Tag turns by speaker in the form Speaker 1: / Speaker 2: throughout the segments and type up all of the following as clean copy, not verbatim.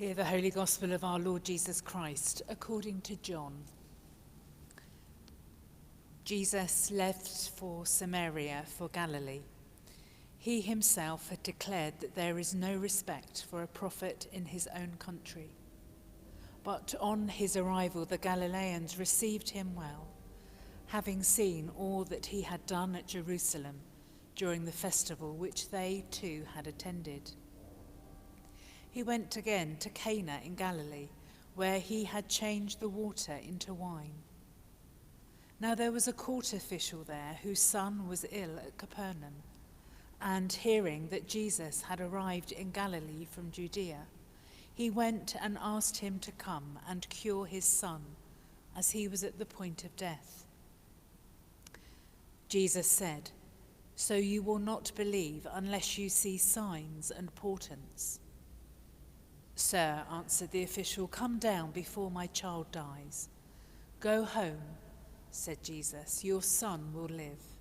Speaker 1: Hear the Holy Gospel of our Lord Jesus Christ according to John. Jesus left for Samaria for Galilee. He himself had declared that there is no respect for a prophet in his own country. But on his arrival, the Galileans received him well, having seen all that he had done at Jerusalem during the festival which they too had attended. He went again to Cana in Galilee, where he had changed the water into wine. Now there was a court official there whose son was ill at Capernaum, and hearing that Jesus had arrived in Galilee from Judea, he went and asked him to come and cure his son, as he was at the point of death. Jesus said, "So you will not believe unless you see signs and portents." "Sir," answered the official, "come down before my child dies." "Go home," said Jesus, "your son will live."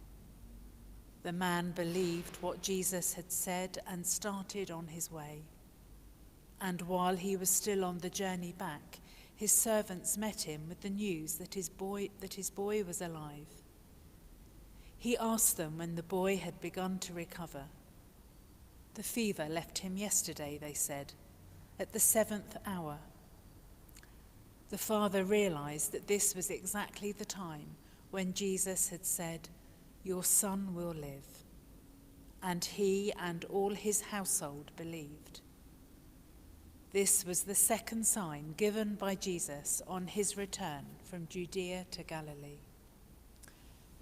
Speaker 1: The man believed what Jesus had said and started on his way. And while he was still on the journey back, his servants met him with the news that his boy was alive. He asked them when the boy had begun to recover. "The fever left him yesterday," they said, "at the 7th hour." The father realized that this was exactly the time when Jesus had said, "Your son will live." And he and all his household believed. This was the second sign given by Jesus on his return from Judea to Galilee.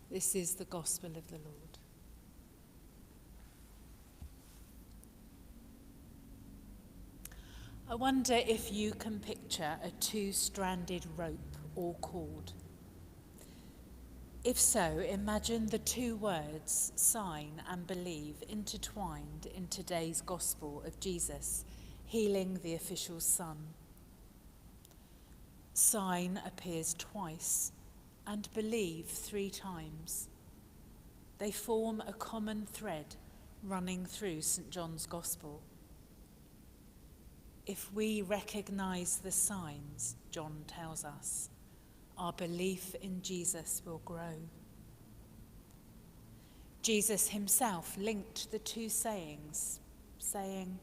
Speaker 1: This is the gospel of the Lord. I wonder if you can picture a two-stranded rope or cord. If so, imagine the two words, sign and believe, intertwined in today's gospel of Jesus healing the official's son. Sign appears twice and believe 3 times. They form a common thread running through St. John's Gospel. If we recognize the signs, John tells us, our belief in Jesus will grow. Jesus himself linked the two sayings, saying,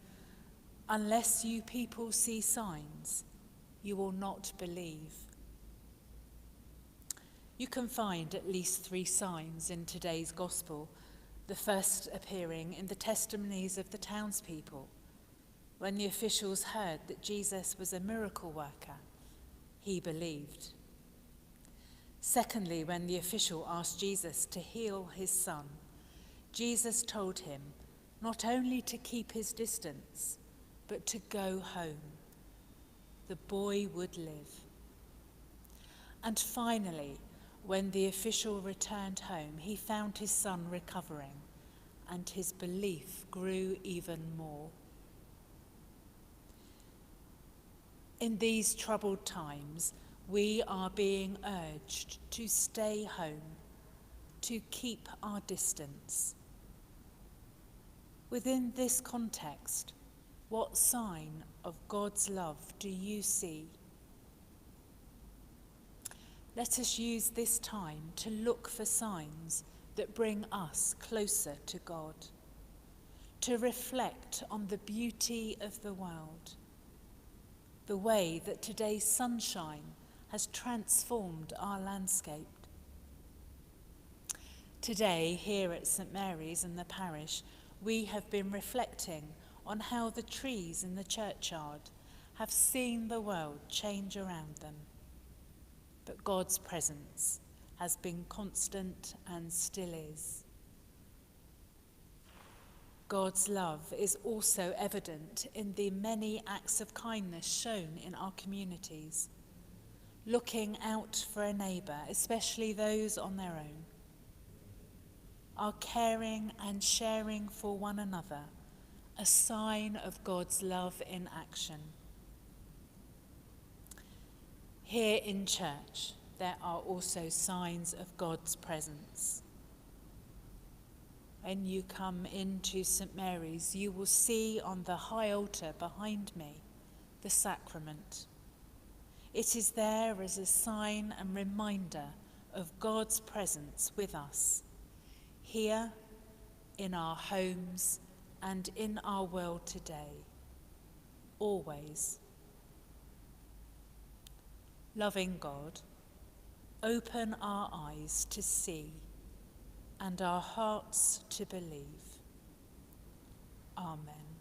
Speaker 1: "Unless you people see signs, you will not believe." You can find at least 3 signs in today's gospel, the first appearing in the testimonies of the townspeople. When the officials heard that Jesus was a miracle worker, he believed. Secondly, when the official asked Jesus to heal his son, Jesus told him not only to keep his distance, but to go home. The boy would live. And finally, when the official returned home, he found his son recovering, and his belief grew even more. In these troubled times, we are being urged to stay home, to keep our distance. Within this context, what sign of God's love do you see? Let us use this time to look for signs that bring us closer to God, to reflect on the beauty of the world, the way that today's sunshine has transformed our landscape. Today, here at St. Mary's in the parish, we have been reflecting on how the trees in the churchyard have seen the world change around them. But God's presence has been constant and still is. God's love is also evident in the many acts of kindness shown in our communities, looking out for a neighbour, especially those on their own. Our caring and sharing for one another, a sign of God's love in action. Here in church, there are also signs of God's presence. When you come into St. Mary's, you will see on the high altar behind me the sacrament. It is there as a sign and reminder of God's presence with us, here, in our homes, and in our world today, always. Loving God, open our eyes to see and our hearts to believe. Amen.